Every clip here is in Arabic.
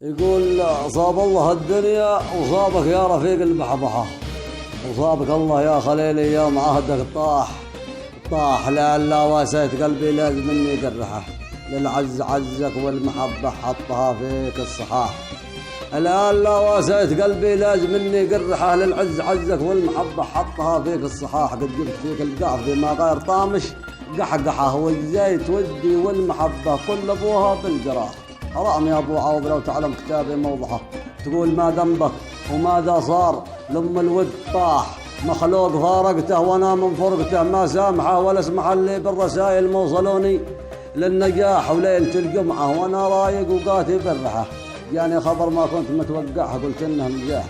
يقول صاب الله الدنيا وصابك يا رفيق البحبحة، وصابك الله يا خليلي يوم عهدك طاح لألا واسيت قلبي لازم اني قرحه، للعز عزك والمحبة حطها فيك الصحاح. الآن لا واسيت قلبي لازم اني قرحه، للعز عزك والمحبة حطها فيك الصحاح. قد جبت فيك القعف ما غير طامش قحقحه، والزيت ودي والمحبة كل ابوها بالجراح. حرام يا ابو عوض لو تعلم كتابي موضحه، تقول ما ذنبك وماذا صار لما الود طاح، مخلوق فارقته وانا من فرقته ما سامحه، ولا اسمح لي بالرسائل موصلوني للنجاح، وليلة الجمعة وانا رايق وقاتي بالرحة، يعني خبر ما كنت متوقعه قلت انه نجاح،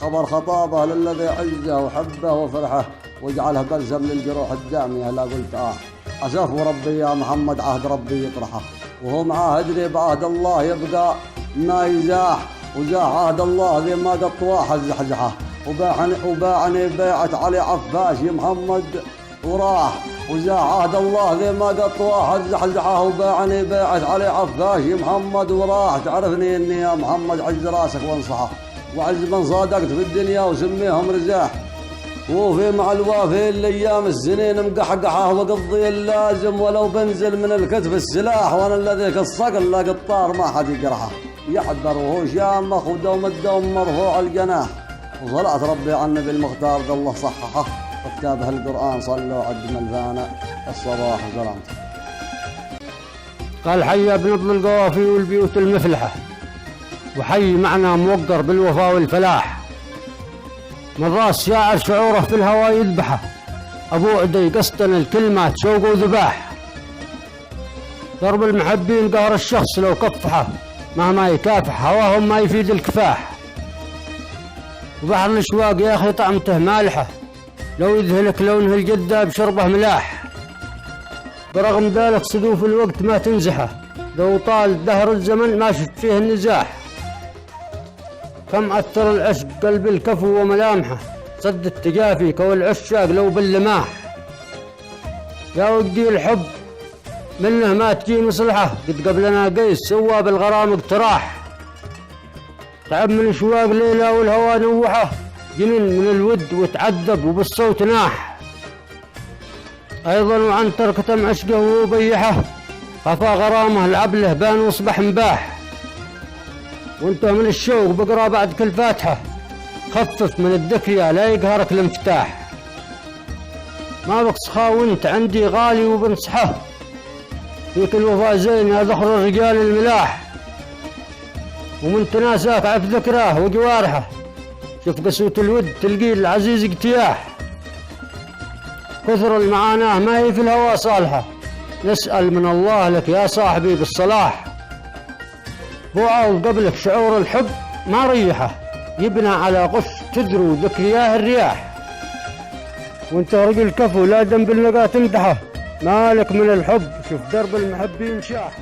خبر خطابه للذي عزه وحبه وفرحه، واجعله بلسم للجروح الدامية. لا قلت اسف وربي يا محمد عهد ربي يطرحه، وهو معاهدني بعهد الله يبقى ما يزاح، وزاح عهد الله ذي ما قد طواح الزحزحه، وباعني بيعة علي عفاش يا محمد وراح، وزاح عهد الله ذي ما قد طواح الزحزحه، وباعني بيعة علي عفاش يا محمد وراح. تعرفني اني يا محمد عز راسك وانصحه، وعز من صادقت في الدنيا وسميهم رزاح، وفي مع الوافي الايام السنين مقحقحه، وقضي اللازم ولو بنزل من الكتف السلاح، وانا الذي كالصقل لا قطار ما حد يقرحه، يحذر وهو شامخ ودوم الدوم مرفوع الجناح، وصلاة ربي على النبي المختار الله صححه، وكتابه القرآن صلوا عد ملفانا الصباح وسلامته. قال حي بنضل القوافي والبيوت المفلحة، وحي معنا موقر بالوفاء والفلاح، من راس شاعر شعوره في الهوى يذبحه، ابو عدي قسطن الكلمات شوق وذباح، ضرب المحبين قهر الشخص لو كفحه، مهما يكافح هواهم ما يفيد الكفاح، وبحر الاشواق يا اخي طعمته مالحه، لو يذهلك لونه الجذاب شربه ملاح، برغم ذلك صدوف الوقت ما تنزحه، لو طال دهر الزمن ما شفت فيه النزاح، كم أثر العشق قلب الكفو وملامحه، صد التجافي كو العشاق لو باللماح، يا ودي الحب منه ما تجي مصلحة، قد قبلنا قيس سوى بالغرام اقتراح، تعب من اشواق ليلة والهوى نوحه، جنن من الود وتعذب وبالصوت ناح، ايضا وعن تركة عشقه وبيحه، خفى غرامه العبله بان واصبح مباح، وانت من الشوق بقرا بعد كل فاتحة، خفف من الذكريا لا يقهرك الانفتاح، ما بك سخا وانت عندي غالي وبنصحه، فيك الوفاء زين يا ذخر الرجال الملاح، ومن تناساك عف ذكراه وجوارحه، شوف قسوة الود تلقي العزيز اجتياح، كثر المعاناة ما هي في الهوى صالحة، نسأل من الله لك يا صاحبي بالصلاح، بو عوض قبلك شعور الحب ما ريحه، يبنى على غش تدرو ذكرياه الرياح، وانت رجل كفو لا دم باللقا تمدحه، مالك من الحب شوف درب المحبين شاح.